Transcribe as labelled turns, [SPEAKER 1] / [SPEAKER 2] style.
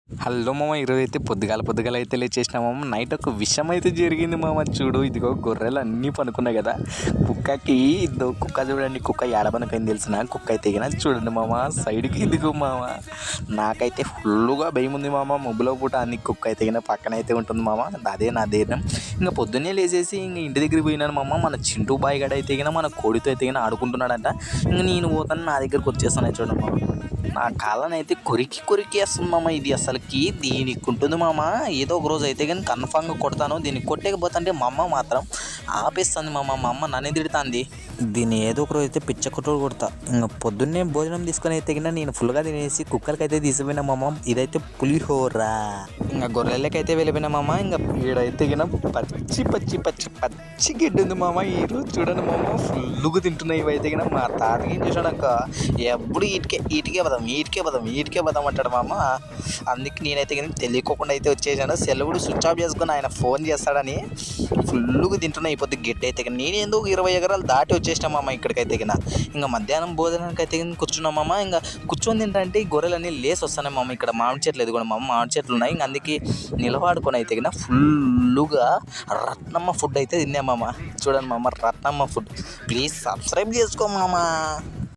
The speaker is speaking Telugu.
[SPEAKER 1] హలో మామ, ఈరోజు అయితే పొద్దుగాల అయితే లేచేసినా మామ. నైట్ ఒక విషయం అయితే జరిగింది మామ. చూడు, ఇదిగో గొర్రెలు అన్నీ పనుకున్నాయి కదా. కుక్కకి ఇద్దో కుక్క చూడండి, కుక్క ఏడబనకైంది తెలిసిన కుక్క అయితే గిన చూడండి మామ. సైడ్కి ఇదిగో మామ. నాకైతే ఫుల్గా భయం ఉంది మామ. మొబ్బులో పూట అన్ని కుక్క అయితే గిన పక్కన అయితే ఉంటుంది మామ. అదే నా ధైర్యం. ఇంకా పొద్దున్నే లేచేసి ఇంక ఇంటి దగ్గరికి పోయినాను మామ. మన చింటూ బాయ్ గడ అయితే గిన మన కోడితో అయితే గిన ఆడుకుంటున్నాడంట. ఇంక నేను పోతాను, నా దగ్గరికి వచ్చేస్తాను చూడండి మామ. నా కాళ్ళనైతే కొరికి వేస్తుంది మామ. ఇది అసలుకి దీనికి ఉంటుంది మామ. ఏదో ఒక రోజు అయితే కానీ కన్ఫామ్గా కొడతాను. దీన్ని కొట్టేకపోతుంటే మా అమ్మ మాత్రం ఆపేస్తుంది మామ. మా అమ్మ నన్ను తిడుతుంది. దీన్ని ఏదో ఒక రోజు అయితే పిచ్చ కొట్టుడు కొడతా. ఇంకా పొద్దున్నే భోజనం తీసుకొని అయితే కింద నేను ఫుల్గా తినేసి కుక్కలకి అయితే తీసుకుపోయినా మామ. ఇదైతే పులిహోర. ఇంకా గొర్రెలకైతే వెళ్ళిపోయినా మామ. ఇంకా ఈడైతే కింద పచ్చి గడ్డి ఉంది మామ. ఈరోజు చూడండి మామ, ఫుల్గా తింటున్నాయి ఇవైతే కింద. మా తాతకి ఏం చేసాడక ఎప్పుడు ఈటికే పదం అంటాడు మామ. అందుకే నేనైతే కానీ తెలియకోకుండా అయితే వచ్చేసాను. సెలవుడు స్విచ్ ఆఫ్ చేసుకుని ఆయన ఫోన్ చేస్తాడని ఫుల్గా తింటున్నా అయిపోద్ది గడ్డి అయితే కానీ. నేను ఎందుకు 20 ఎకరాలు దాటి వచ్చేసినా మామ ఇక్కడికైతే కింద. ఇంకా మధ్యాహ్నం భోజనానికి అయితే కూర్చున్నాం మామ. ఇంకా కూర్చొని తింటే ఈ గొర్రెలన్నీ లేసి వస్తున్నాయి మామ. ఇక్కడ మామిడి చెట్లు ఎదుగుడు మామ, మామిడి చెట్లు ఉన్నాయి. ఇంక అందుకే నిలబడుకొని అయితే కింద ఫుల్గా రత్నమ్మ ఫుడ్ అయితే తిన్నా మామ. చూడండి మామ, రత్నమ్మ ఫుడ్. ప్లీజ్ సబ్స్క్రైబ్ చేసుకో మామ.